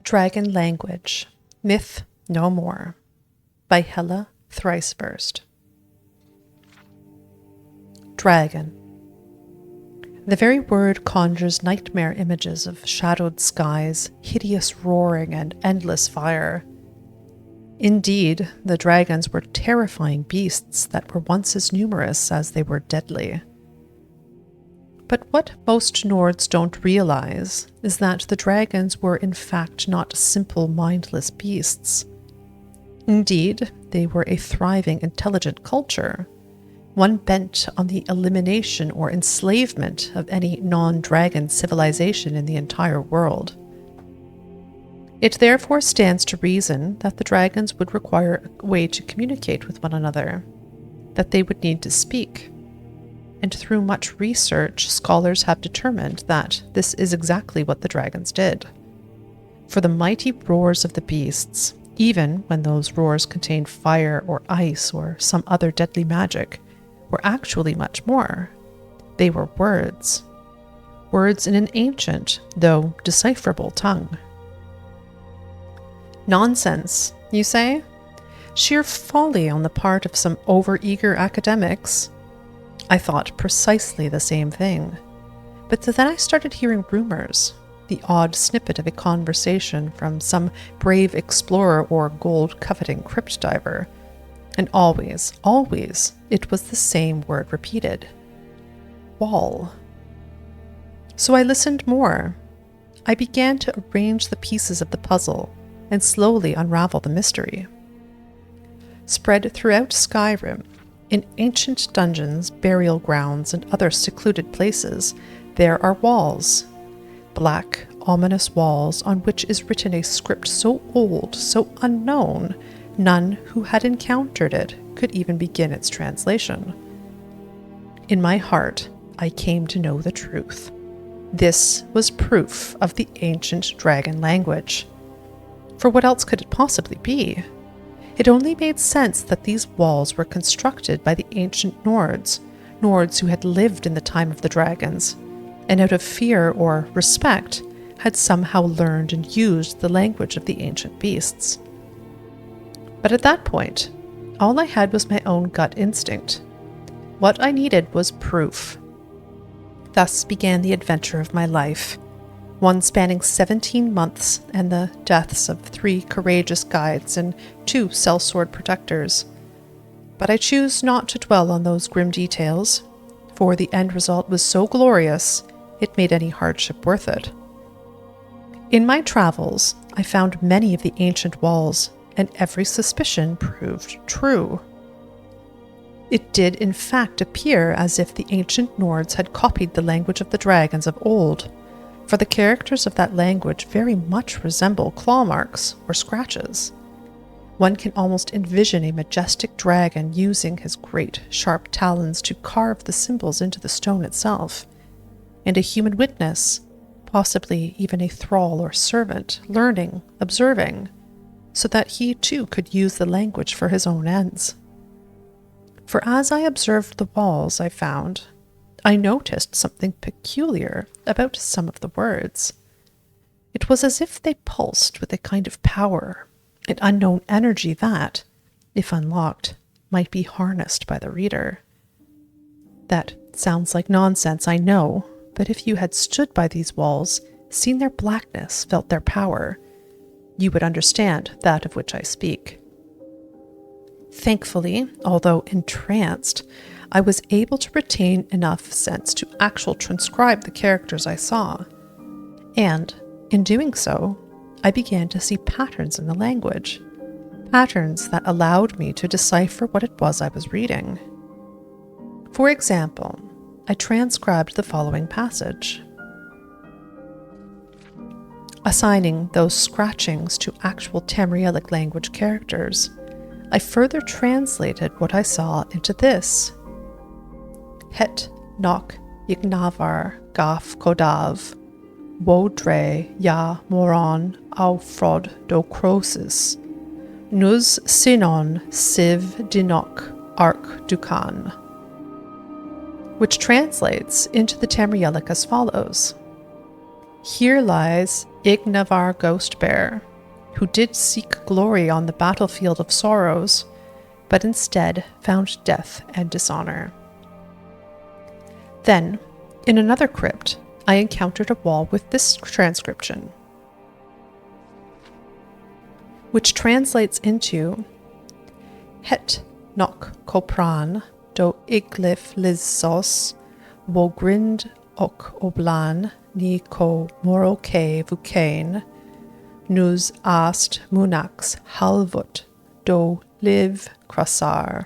Dragon Language, Myth No More, by Hella Thriceburst. Dragon. The very word conjures nightmare images of shadowed skies, hideous roaring, and endless fire. Indeed, the dragons were terrifying beasts that were once as numerous as they were deadly. But what most Nords don't realize is that the dragons were in fact not simple mindless beasts. Indeed, they were a thriving, intelligent culture, one bent on the elimination or enslavement of any non-dragon civilization in the entire world. It therefore stands to reason that the dragons would require a way to communicate with one another, that they would need to speak. And through much research, scholars have determined that this is exactly what the dragons did. For the mighty roars of the beasts, even when those roars contained fire or ice or some other deadly magic, were actually much more. They were words. Words in an ancient, though decipherable tongue. Nonsense, you say? Sheer folly on the part of some overeager academics? I thought precisely the same thing. But then I started hearing rumors, the odd snippet of a conversation from some brave explorer or gold-coveting crypt diver. And always, it was the same word repeated. Wall. So I listened more. I began to arrange the pieces of the puzzle and slowly unravel the mystery. Spread throughout Skyrim, in ancient dungeons, burial grounds, and other secluded places, there are walls. Black, ominous walls on which is written a script so old, so unknown, none who had encountered it could even begin its translation. In my heart, I came to know the truth. This was proof of the ancient dragon language. For what else could it possibly be? It only made sense that these walls were constructed by the ancient Nords who had lived in the time of the dragons, and out of fear or respect had somehow learned and used the language of the ancient beasts. But at that point, all I had was my own gut instinct. What I needed was proof. Thus began the adventure of my life, one spanning 17 months and the deaths of 3 courageous guides and 2 sellsword protectors. But I choose not to dwell on those grim details, for the end result was so glorious it made any hardship worth it. In my travels, I found many of the ancient walls, and every suspicion proved true. It did in fact appear as if the ancient Nords had copied the language of the dragons of old, for the characters of that language very much resemble claw marks or scratches. One can almost envision a majestic dragon using his great, sharp talons to carve the symbols into the stone itself, and a human witness, possibly even a thrall or servant, learning, observing, so that he too could use the language for his own ends. For as I observed the walls, I noticed something peculiar about some of the words. It was as if they pulsed with a kind of power, an unknown energy that, if unlocked, might be harnessed by the reader. That sounds like nonsense, I know, but if you had stood by these walls, seen their blackness, felt their power, you would understand that of which I speak. Thankfully, although entranced, I was able to retain enough sense to actually transcribe the characters I saw. And, in doing so, I began to see patterns in the language. Patterns that allowed me to decipher what it was I was reading. For example, I transcribed the following passage. Assigning those scratchings to actual Tamrielic language characters, I further translated what I saw into this. Het, Nok, Ignavar, Gaf, Kodav, Wodre, Ya, Moron, Au Frod, Do Crosis, Nuz, Sinon, Siv, Dinok, Ark, Dukan, which translates into the Tamrielic as follows. Here lies Ignavar Ghostbear, who did seek glory on the battlefield of sorrows, but instead found death and dishonor. Then, in another crypt, I encountered a wall with this transcription, which translates into Het nok kopran do iglif lizos wogrind ok oblan ni ko moroke vukain nus ast munax halvut do live krasar,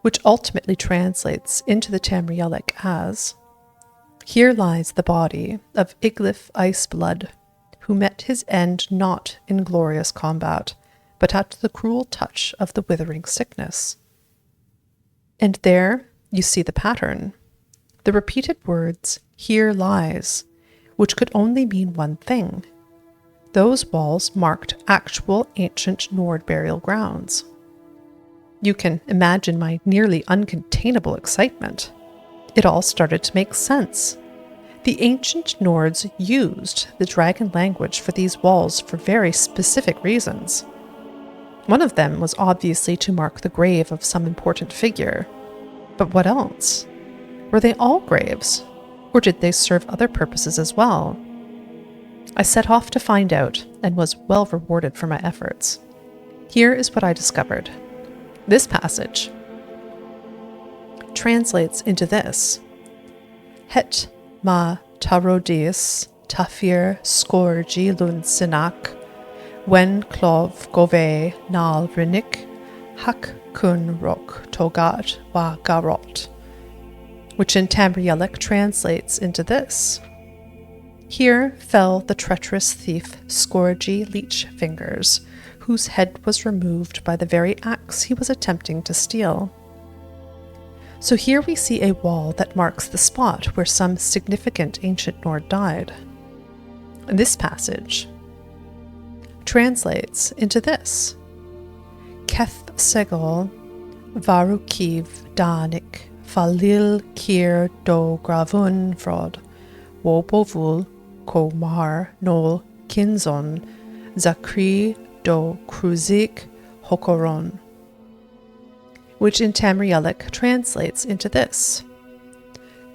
which ultimately translates into the Tamrielic as, here lies the body of Iglif Iceblood, who met his end not in glorious combat, but at the cruel touch of the withering sickness. And there you see the pattern, the repeated words, here lies, which could only mean one thing. Those walls marked actual ancient Nord burial grounds. You can imagine my nearly uncontainable excitement. It all started to make sense. The ancient Nords used the dragon language for these walls for very specific reasons. One of them was obviously to mark the grave of some important figure. But what else? Were they all graves? Or did they serve other purposes as well? I set off to find out and was well rewarded for my efforts. Here is what I discovered. This passage translates into this: Het ma tarodis tafir skorgi lun sinak wen klov gove nal rinik hak kun rok togat wa garot, which in Tamrielic translates into this: here fell the treacherous thief Scourgy Leechfingers, whose head was removed by the very axe he was attempting to steal. So here we see a wall that marks the spot where some significant ancient Nord died. This passage translates into this: Keth Segol Varukiv Danik Falil Kir do Gravun Frod Wobovul Komar Nol Kinzon Zakri do Kruzik Hokoron, which in Tamrielic translates into this: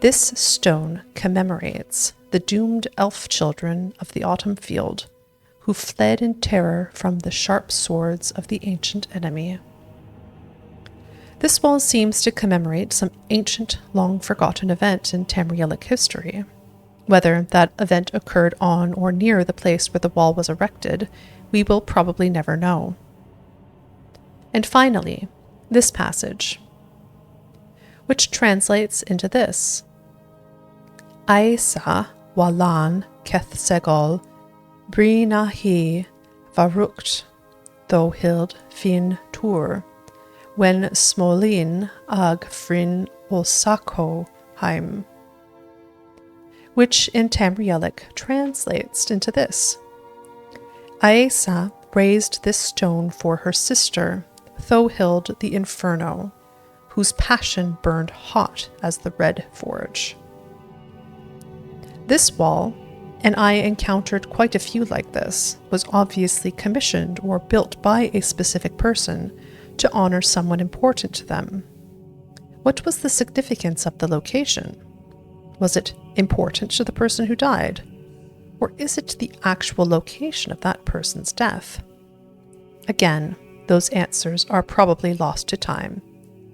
this stone commemorates the doomed elf children of the autumn field, who fled in terror from the sharp swords of the ancient enemy. This wall seems to commemorate some ancient, long-forgotten event in Tamrielic history. Whether that event occurred on or near the place where the wall was erected, we will probably never know. And finally, this passage, which translates into this: Aisa walan keth segol brinahi varukt thohild fin tur when smolin ag frin osako heim, which in Tamrielic translates into this: Aesa raised this stone for her sister, Thohild the Inferno, whose passion burned hot as the red forge. This wall, and I encountered quite a few like this, was obviously commissioned or built by a specific person to honor someone important to them. What was the significance of the location? Was it important to the person who died? Or is it the actual location of that person's death? Again, those answers are probably lost to time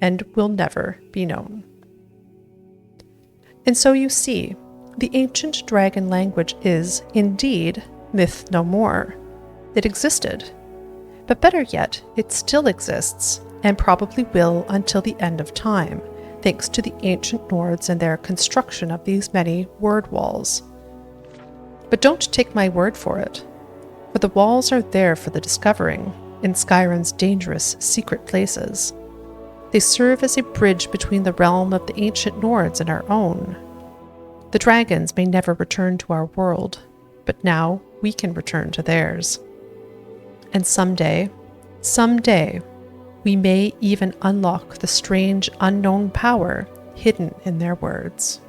and will never be known. And so you see, the ancient dragon language is, indeed, myth no more. It existed. But better yet, it still exists, and probably will until the end of time, thanks to the ancient Nords and their construction of these many word walls. But don't take my word for it, for the walls are there for the discovering in Skyrim's dangerous, secret places. They serve as a bridge between the realm of the ancient Nords and our own. The dragons may never return to our world, but now we can return to theirs. And someday, we may even unlock the strange, unknown power hidden in their words.